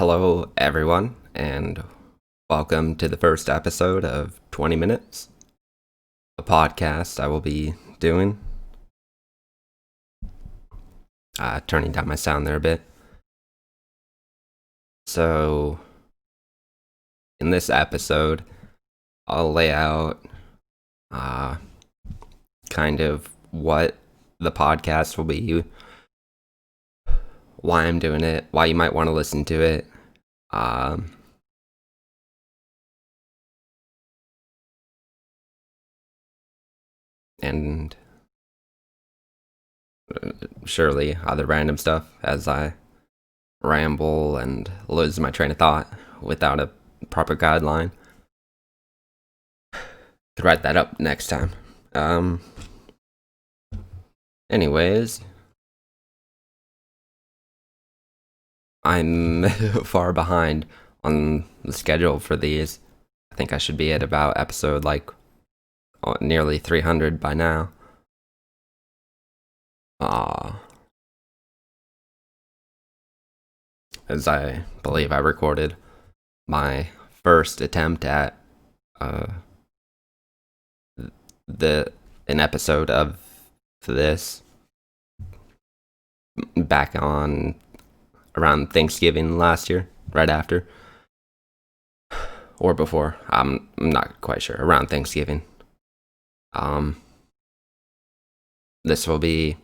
Hello, everyone, and welcome to the first episode of 20 Minutes, a podcast I will be doing. Turning down my sound there a bit. So, in this episode, I'll lay out kind of what the podcast will be, why I'm doing it, why you might want to listen to it. And surely other random stuff as I ramble and lose my train of thought without a proper guideline. Could write that up next time. Anyways, I'm far behind on the schedule for these. I think I should be at about episode nearly 300 by now. As I believe I recorded my first attempt at an episode of this back on around Thanksgiving last year, right after or before. I'm not quite sure. Around Thanksgiving. This will be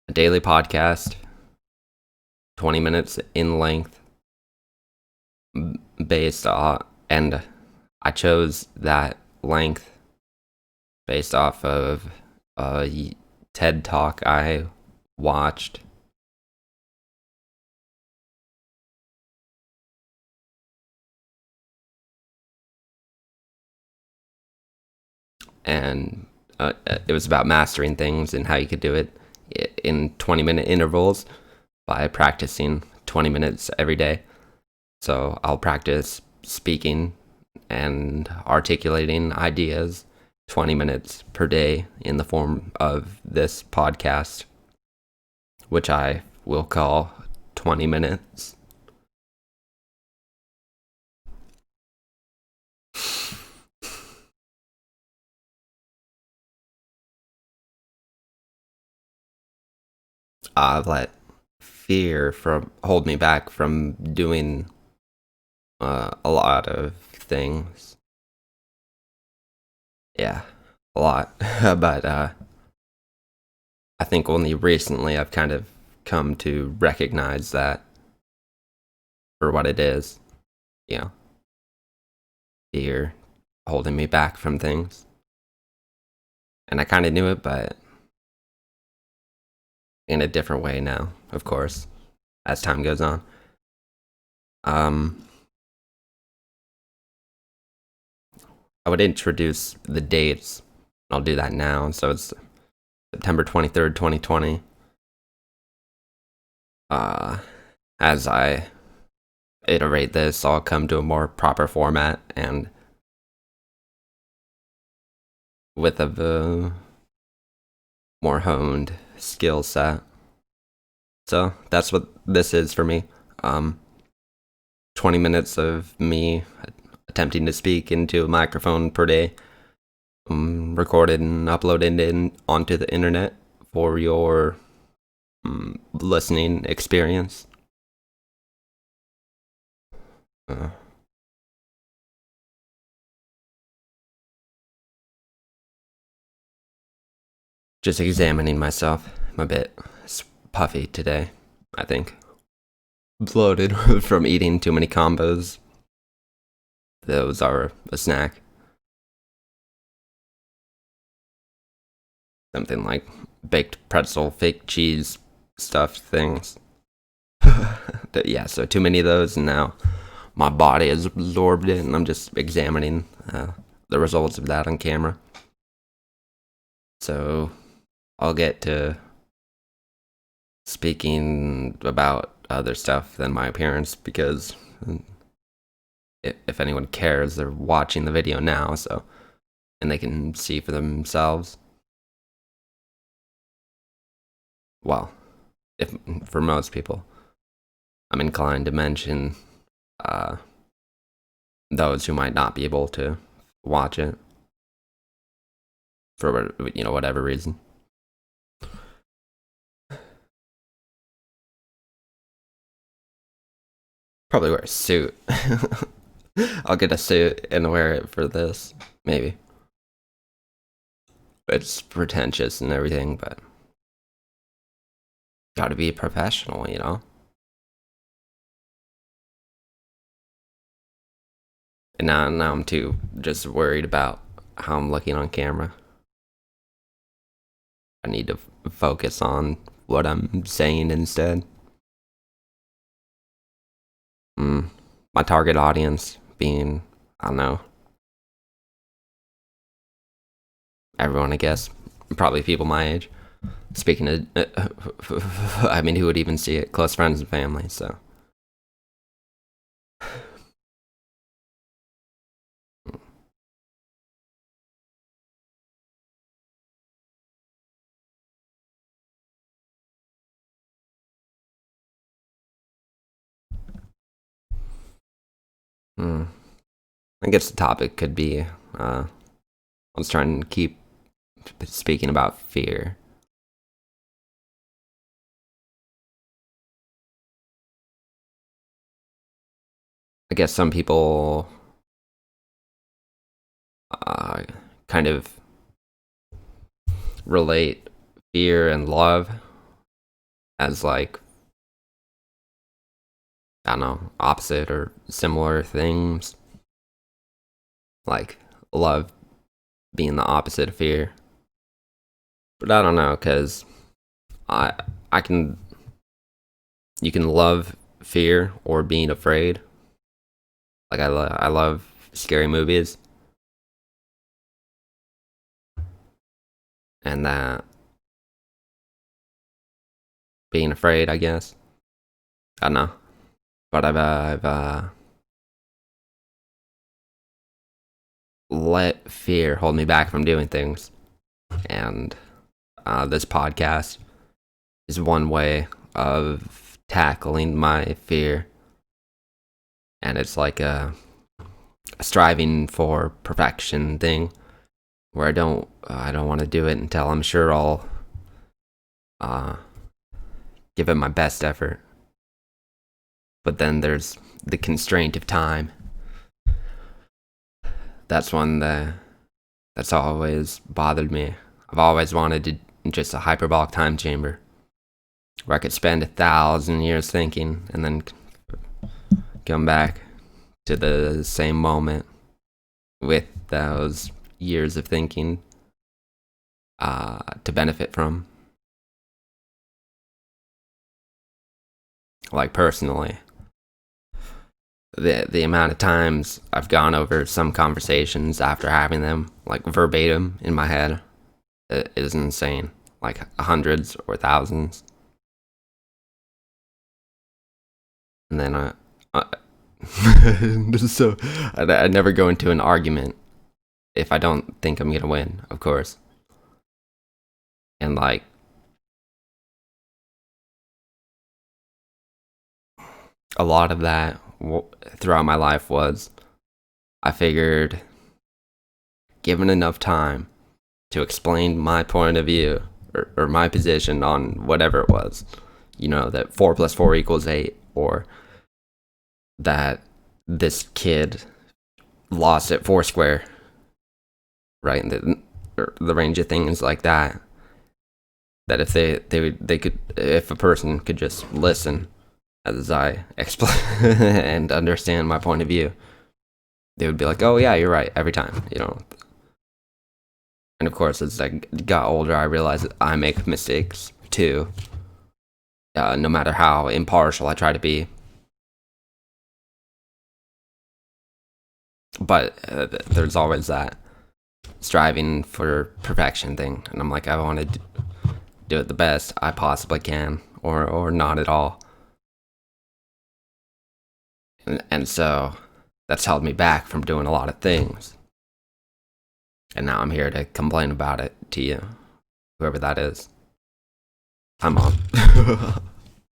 a daily podcast, 20 minutes in length, based on, and I chose that length based off of a TED Talk I watched. And it was about mastering things and how you could do it in 20-minute intervals by practicing 20 minutes every day. So I'll practice speaking and articulating ideas 20 minutes per day in the form of this podcast, which I will call 20 minutes. I've let fear hold me back from doing a lot of things. Yeah, a lot. But I think only recently I've kind of come to recognize that for what it is. You know, fear holding me back from things. And I kind of knew it, but in a different way now, of course, as time goes on. I would introduce the dates. I'll do that now. So it's September 23rd, 2020. As I iterate this, I'll come to a more proper format and with a more honed skill set. So that's what this is for me. 20 minutes of me attempting to speak into a microphone per day, recorded and uploaded onto the internet for your listening experience. Just examining myself. I'm a bit puffy today, I think. Bloated from eating too many combos. Those are a snack. Something like baked pretzel, fake cheese, stuffed things. Yeah, so too many of those, and now my body has absorbed it, and I'm just examining the results of that on camera. So I'll get to speaking about other stuff than my appearance, because if anyone cares, they're watching the video now, so, and they can see for themselves. Well, if for most people. I'm inclined to mention uh, those who might not be able to watch it for whatever reason. Probably wear a suit. I'll get a suit and wear it for this, maybe. It's pretentious and everything, but gotta be professional, you know? And now I'm too just worried about how I'm looking on camera. I need to focus on what I'm saying instead. My target audience being, I don't know, everyone, I guess. Probably people my age. Speaking of, I mean, who would even see it? Close friends and family, so. Hmm. I guess the topic could be, I was trying to keep speaking about fear. I guess some people uh, kind of relate fear and love as like, I don't know, opposite or similar things. Like love being the opposite of fear. But I don't know, cause I I can you can love fear or being afraid. Like I love scary movies, and that being afraid, I guess. I don't know, but I've let fear hold me back from doing things, and this podcast is one way of tackling my fear, and it's like a striving for perfection thing where I don't want to do it until I'm sure I'll uh, give it my best effort. But then there's the constraint of time. That's one that's always bothered me. I've always wanted to just a hyperbolic time chamber where I could spend 1,000 years thinking and then come back to the same moment with those years of thinking to benefit from. Like personally, the amount of times I've gone over some conversations after having them like verbatim in my head is insane. Like hundreds or thousands. And then so I never go into an argument if I don't think I'm gonna win, of course. And like a lot of that throughout my life was I figured given enough time to explain my point of view or my position on whatever it was, that 4 plus 4 equals 8, or that this kid lost at Foursquare, right? And the range of things like that. That if they could, if a person could just listen as I explain and understand my point of view, they would be like, "Oh yeah, you're right," every time. And of course, as I got older, I realized that I make mistakes too. No matter how impartial I try to be, but there's always that striving for perfection thing, and I'm like, I want to do it the best I possibly can, or not at all. And so that's held me back from doing a lot of things. And now I'm here to complain about it to you, whoever that is. Hi, Mom.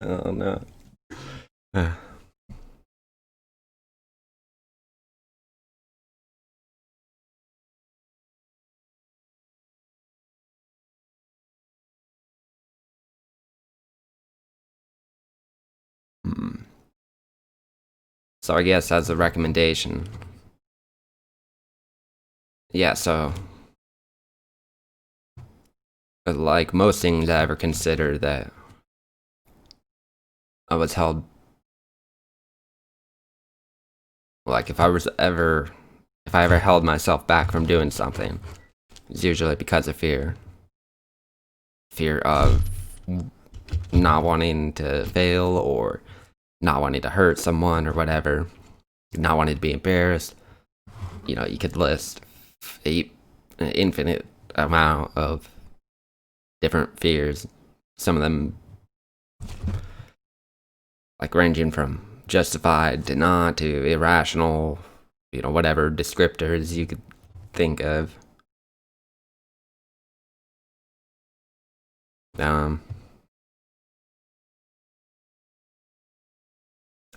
Oh, no. Uh, hmm. So I guess as a recommendation, yeah. So like most things I ever considered that I was held, like if I ever held myself back from doing something, it's usually because of fear of not wanting to fail or not wanting to hurt someone or whatever, not wanting to be embarrassed. You know, you could list an infinite amount of different fears. Some of them, like ranging from justified to not to irrational, you know, whatever descriptors you could think of. Um,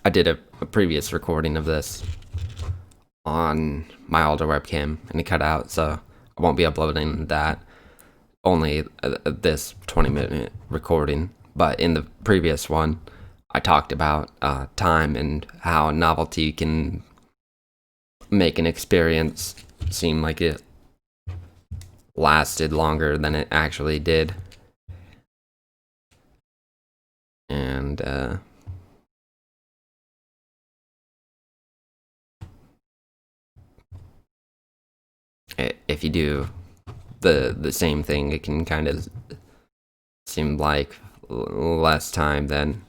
I did a previous recording of this on my older webcam and it cut out, so I won't be uploading that. Only this 20-minute recording. But in the previous one, I talked about time and how novelty can make an experience seem like it lasted longer than it actually did. And if you do the same thing, it can kind of seem like less time than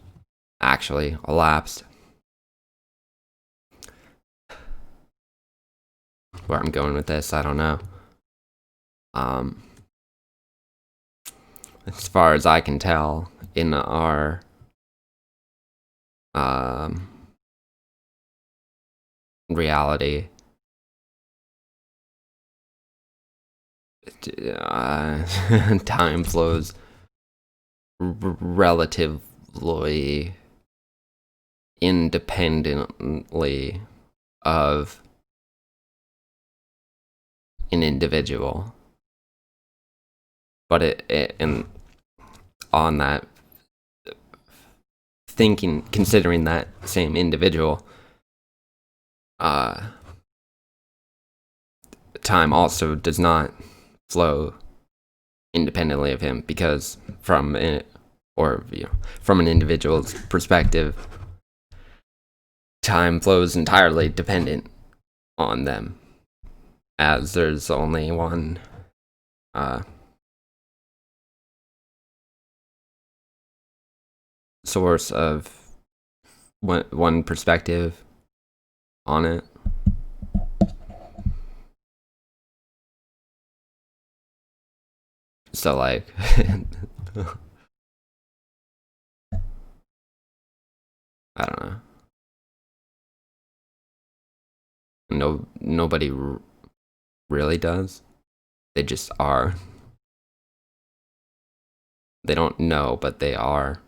actually elapsed. Where I'm going with this, I don't know. Um, as far as I can tell, in our um, reality, time flows relatively independently of an individual. But and on that, considering that same individual, uh, time also does not flow independently of him because from it, or you know, from an individual's perspective, time flows entirely dependent on them, as there's only one uh, source of one perspective on it. So like, I don't know. Nobody really does. They just are. They don't know, but they are.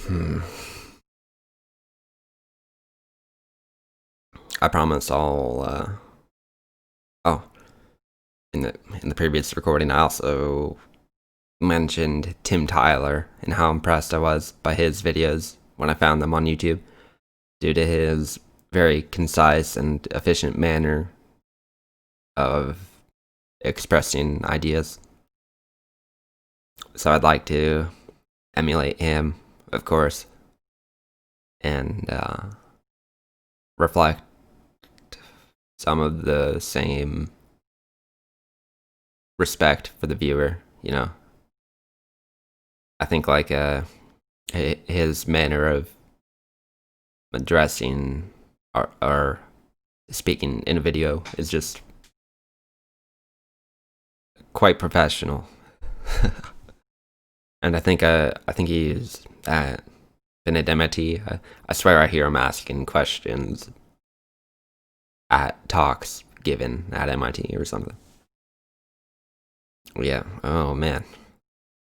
Hmm. I promise I'll. Oh, in the previous recording, I also mentioned Tim Tyler and how impressed I was by his videos when I found them on YouTube, due to his very concise and efficient manner of expressing ideas. So I'd like to emulate him, of course, and reflect some of the same respect for the viewer. You know, I think like his manner of addressing or speaking in a video is just quite professional. And I think he's been at MIT. I swear I hear him asking questions at talks given at MIT or something. Yeah. Oh man,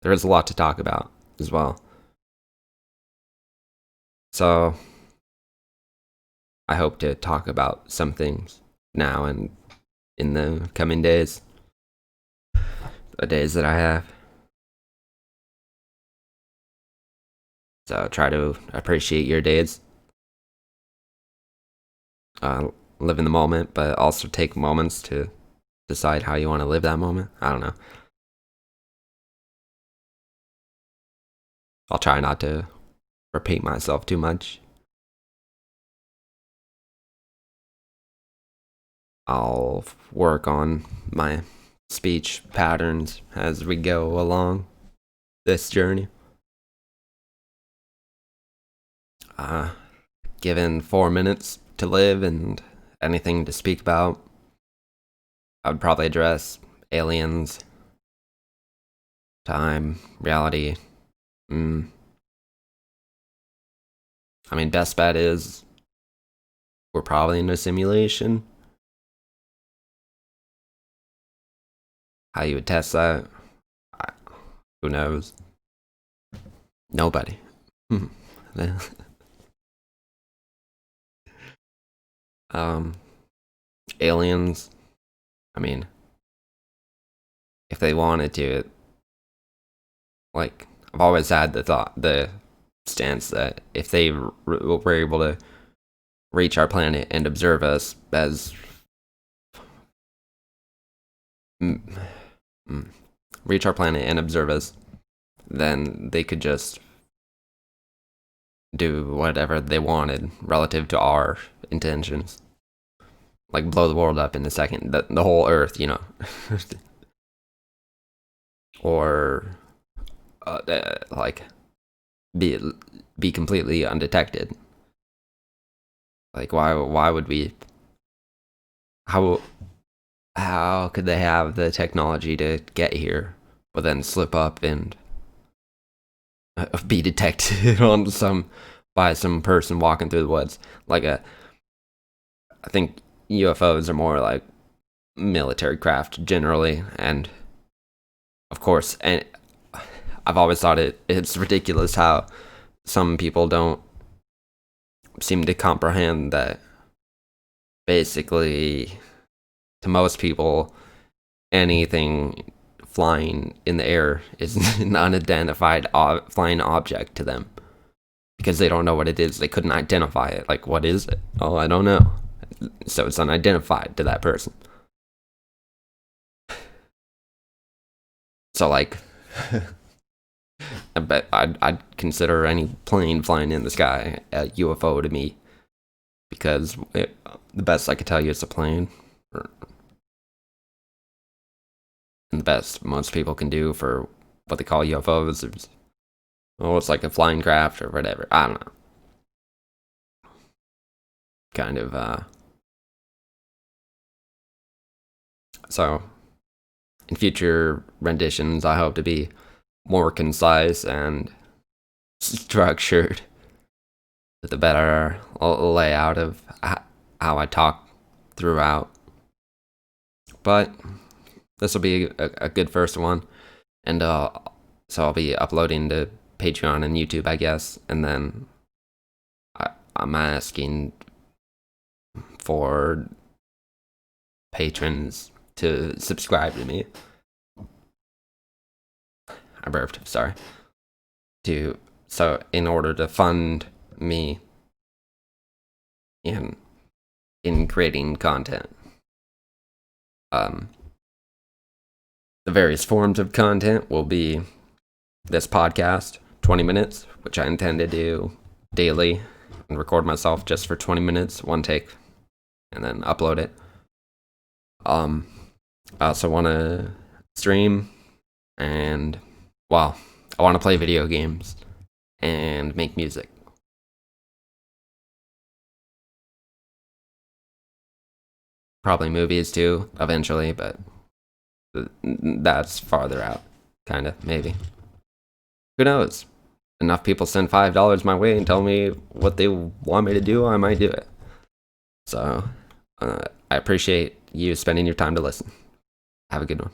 there is a lot to talk about as well. So I hope to talk about some things now and in the coming days, the days that I have. So try to appreciate your days, uh, live in the moment, but also take moments to decide how you want to live that moment. I don't know. I'll try not to repeat myself too much. I'll work on my speech patterns as we go along this journey. Uh, Given 4 minutes to live and anything to speak about, I would probably address aliens, time, reality. Mm. I mean, best bet is we're probably in a simulation. How you would test that, I, who knows? Nobody. um, Aliens. I mean, if they wanted to, like, I've always had the stance that if they were able to reach our planet and observe us as mm, mm, reach our planet and observe us, then they could just do whatever they wanted relative to our intentions, like blow the world up in a second, the whole Earth, or like be be completely undetected. Like why would we? How how could they have the technology to get here, but then slip up and be detected on some by some person walking through the woods? Like I think UFOs are more like military craft generally, and of course, and I've always thought it's ridiculous how some people don't seem to comprehend that basically to most people anything flying in the air is an unidentified flying object to them because they don't know what it is. They couldn't identify it. Like, what is it? Oh, I don't know. So it's unidentified to that person. So, like, I bet I'd consider any plane flying in the sky a UFO to me because the best I could tell you is a plane. And the best most people can do for what they call UFOs is, oh, it's like a flying craft or whatever. I don't know. Kind of, so in future renditions, I hope to be more concise and structured with a better layout of how I talk throughout. But this will be a good first one, and so I'll be uploading to Patreon and YouTube, I guess, and then I'm asking for patrons to subscribe to me. I burped, sorry. So in order to fund me in creating content. The various forms of content will be this podcast, 20 minutes, which I intend to do daily and record myself just for 20 minutes, one take, and then upload it. I also want to stream and, well, I want to play video games and make music. Probably movies too, eventually, but that's farther out, kind of, maybe. Who knows? Enough people send $5 my way and tell me what they want me to do, I might do it. So, I appreciate you spending your time to listen. Have a good one.